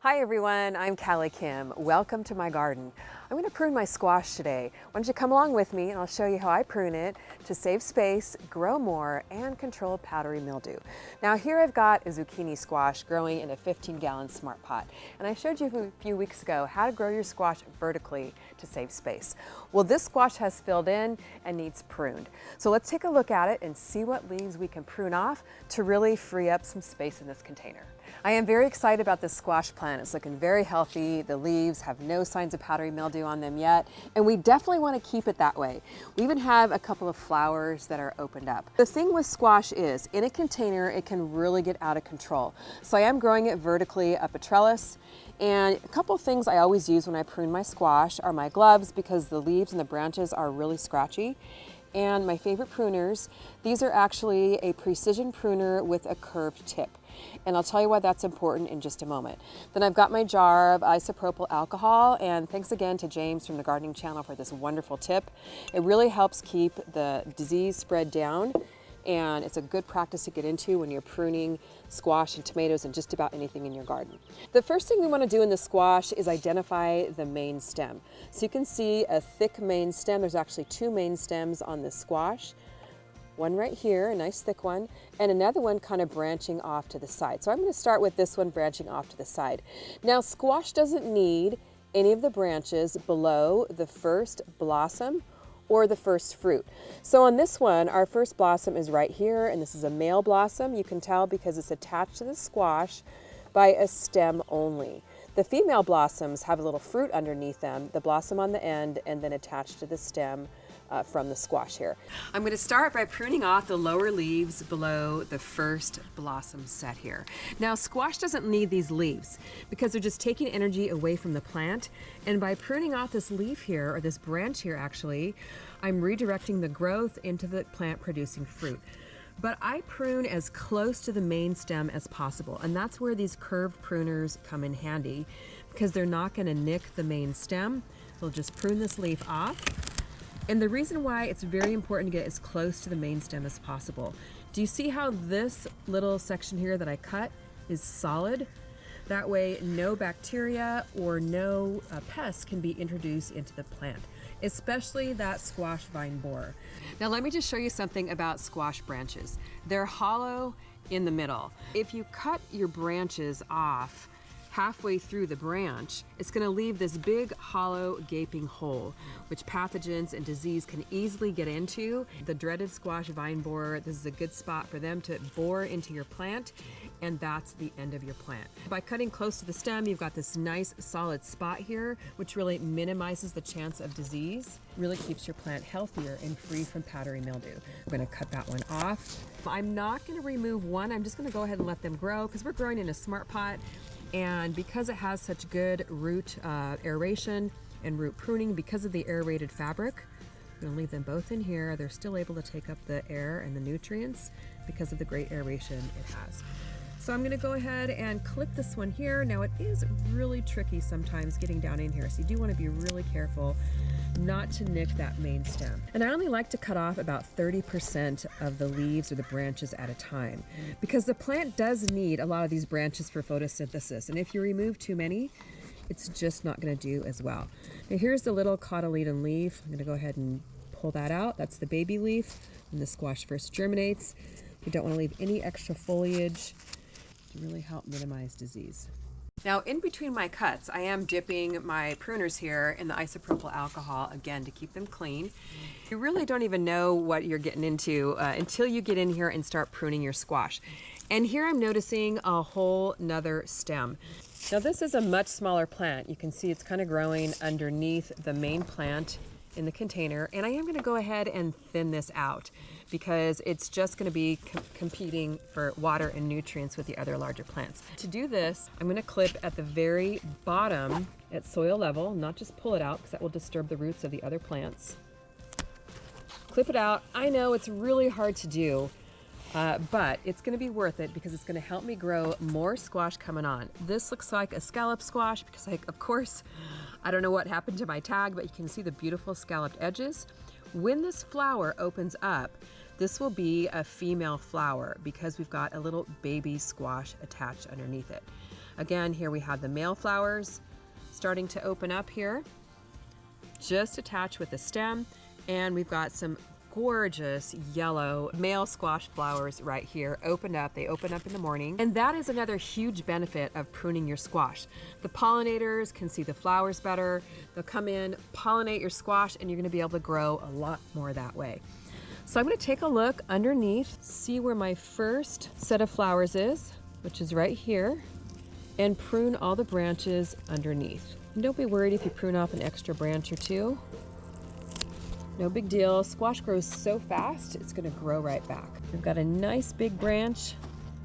Hi everyone, I'm Callie Kim. Welcome to my garden. I'm going to prune my squash today. Why don't you come along with me and I'll show you how I prune it to save space, grow more, and control powdery mildew. Now here I've got a zucchini squash growing in a 15-gallon smart pot. And I showed you a few weeks ago how to grow your squash vertically to save space. Well, this squash has filled in and needs pruned. So let's take a look at it and see what leaves we can prune off to really free up some space in this container. I am very excited about this squash plant. It's looking very healthy. The leaves have no signs of powdery mildew on them yet, and we definitely want to keep it that way. We even have a couple of flowers that are opened up. The thing with squash is, in a container, it can really get out of control. So I am growing it vertically up a trellis, and a couple of things I always use when I prune my squash are my gloves, because the leaves and the branches are really scratchy. And my favorite pruners, these are actually a precision pruner with a curved tip. And I'll tell you why that's important in just a moment. Then I've got my jar of isopropyl alcohol, and thanks again to James from the Gardening Channel for this wonderful tip. It really helps keep the disease spread down, and it's a good practice to get into when you're pruning squash and tomatoes and just about anything in your garden. The first thing we want to do in the squash is identify the main stem. So you can see a thick main stem. There's actually two main stems on the squash. One right here, a nice thick one, and another one kind of branching off to the side. So I'm going to start with this one branching off to the side. Now, squash doesn't need any of the branches below the first blossom or the first fruit. So on this one, our first blossom is right here, and this is a male blossom. You can tell because it's attached to the squash by a stem only. The female blossoms have a little fruit underneath them, the blossom on the end, and then attached to the stem from the squash here. I'm going to start by pruning off the lower leaves below the first blossom set here. Now, squash doesn't need these leaves because they're just taking energy away from the plant. And by pruning off this leaf here, or this branch here actually, I'm redirecting the growth into the plant producing fruit. But I prune as close to the main stem as possible, and that's where these curved pruners come in handy, because they're not going to nick the main stem. They'll just prune this leaf off. And the reason why it's very important to get as close to the main stem as possible. Do you see how this little section here that I cut is solid? That way no bacteria or no pests can be introduced into the plant, especially that squash vine borer. Now let me just show you something about squash branches. They're hollow in the middle. If you cut your branches off halfway through the branch, it's going to leave this big hollow gaping hole, which pathogens and disease can easily get into. The dreaded squash vine borer, this is a good spot for them to bore into your plant, and that's the end of your plant. By cutting close to the stem, you've got this nice solid spot here, which really minimizes the chance of disease, really keeps your plant healthier and free from powdery mildew. I'm going to cut that one off. I'm not going to remove one, I'm just going to go ahead and let them grow because we're growing in a smart pot. And because it has such good root aeration and root pruning, because of the aerated fabric, I'm going to leave them both in here. They're still able to take up the air and the nutrients because of the great aeration it has. So I'm going to go ahead and clip this one here. Now it is really tricky sometimes getting down in here, so you do want to be really careful not to nick that main stem. And I only like to cut off about 30% of the leaves or the branches at a time, because the plant does need a lot of these branches for photosynthesis, and if you remove too many, it's just not going to do as well. Now here's the little cotyledon leaf. I'm going to go ahead and pull that out. That's the baby leaf, and the squash first germinates. You don't want to leave any extra foliage to really help minimize disease. Now, in between my cuts, I am dipping my pruners here in the isopropyl alcohol, again, to keep them clean. You really don't even know what you're getting into until you get in here and start pruning your squash. And here I'm noticing a whole nother stem. Now, this is a much smaller plant. You can see it's kind of growing underneath the main plant in the container, and I am going to go ahead and thin this out because it's just going to be competing for water and nutrients with the other larger plants. To do this, I'm going to clip at the very bottom at soil level, not just pull it out because that will disturb the roots of the other plants. Clip it out. I know it's really hard to do, but it's going to be worth it because it's going to help me grow more squash coming on. This looks like a scallop squash because of course, I don't know what happened to my tag, but you can see the beautiful scalloped edges. When this flower opens up, this will be a female flower because we've got a little baby squash attached underneath it. Again, here we have the male flowers starting to open up here, just attached with the stem. And we've got some gorgeous yellow male squash flowers right here opened up. They open up in the morning. And that is another huge benefit of pruning your squash. The pollinators can see the flowers better. They'll come in, pollinate your squash, and you're gonna be able to grow a lot more that way. So I'm gonna take a look underneath, see where my first set of flowers is, which is right here, and prune all the branches underneath. And don't be worried if you prune off an extra branch or two. No big deal. Squash grows so fast, it's gonna grow right back. We've got a nice big branch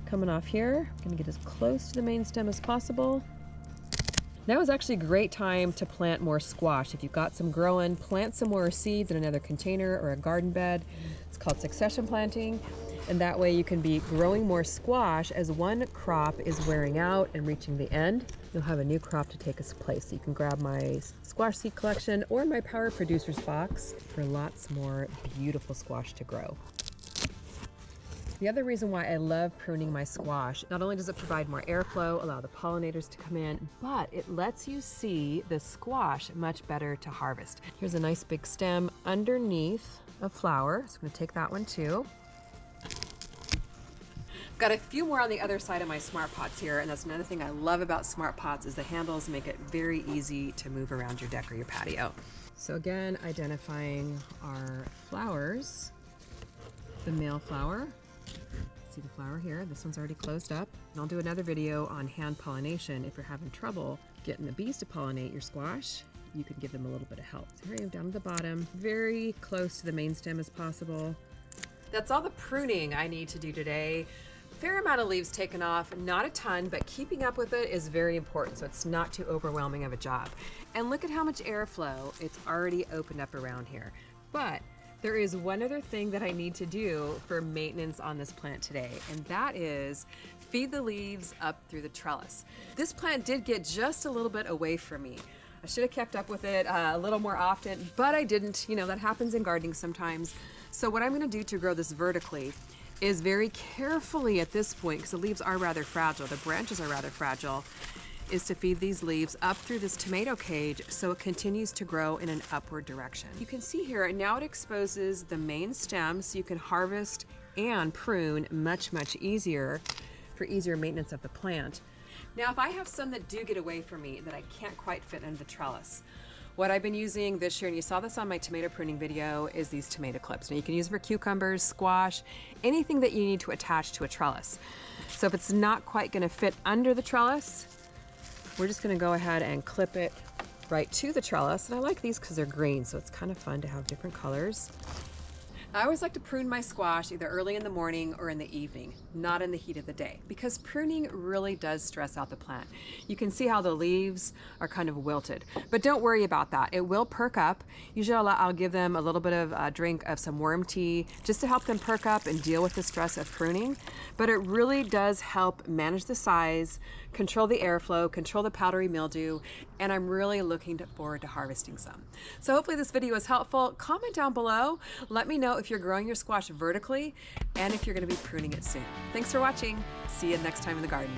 coming off here. I'm gonna get as close to the main stem as possible. Now is actually a great time to plant more squash. If you've got some growing, plant some more seeds in another container or a garden bed. It's called succession planting. And that way you can be growing more squash as one crop is wearing out and reaching the end. You'll have a new crop to take its place. So you can grab my squash seed collection or my Power Producers box for lots more beautiful squash to grow. The other reason why I love pruning my squash, not only does it provide more airflow, allow the pollinators to come in, but it lets you see the squash much better to harvest. Here's a nice big stem underneath a flower. So I'm gonna take that one too. Got a few more on the other side of my smart pots here, and that's another thing I love about smart pots is the handles make it very easy to move around your deck or your patio. So again, identifying our flowers, the male flower. See the flower here? This one's already closed up. And I'll do another video on hand pollination. If you're having trouble getting the bees to pollinate your squash, you can give them a little bit of help. So here I am down at the bottom, very close to the main stem as possible. That's all the pruning I need to do today. Fair amount of leaves taken off, not a ton, but keeping up with it is very important so it's not too overwhelming of a job. And look at how much airflow it's already opened up around here. But there is one other thing that I need to do for maintenance on this plant today, and that is feed the leaves up through the trellis. This plant did get just a little bit away from me. I should have kept up with it a little more often, but I didn't. You know, that happens in gardening sometimes. So what I'm gonna do to grow this vertically is very carefully at this point, because the leaves are rather fragile, the branches are rather fragile, is to feed these leaves up through this tomato cage so it continues to grow in an upward direction. You can see here, now it exposes the main stem so you can harvest and prune much, much easier for easier maintenance of the plant. Now, if I have some that do get away from me that I can't quite fit into the trellis, what I've been using this year, and you saw this on my tomato pruning video, is these tomato clips. Now you can use them for cucumbers, squash, anything that you need to attach to a trellis. So if it's not quite gonna fit under the trellis, we're just gonna go ahead and clip it right to the trellis. And I like these because they're green, so it's kind of fun to have different colors. I always like to prune my squash either early in the morning or in the evening, not in the heat of the day, because pruning really does stress out the plant. You can see how the leaves are kind of wilted, but don't worry about that. It will perk up. Usually I'll give them a little bit of a drink of some worm tea just to help them perk up and deal with the stress of pruning. But it really does help manage the size, control the airflow, control the powdery mildew, and I'm really looking forward to harvesting some. So hopefully this video was helpful. Comment down below. Let me know if you're growing your squash vertically and if you're going to be pruning it soon. Thanks for watching. See you next time in the garden.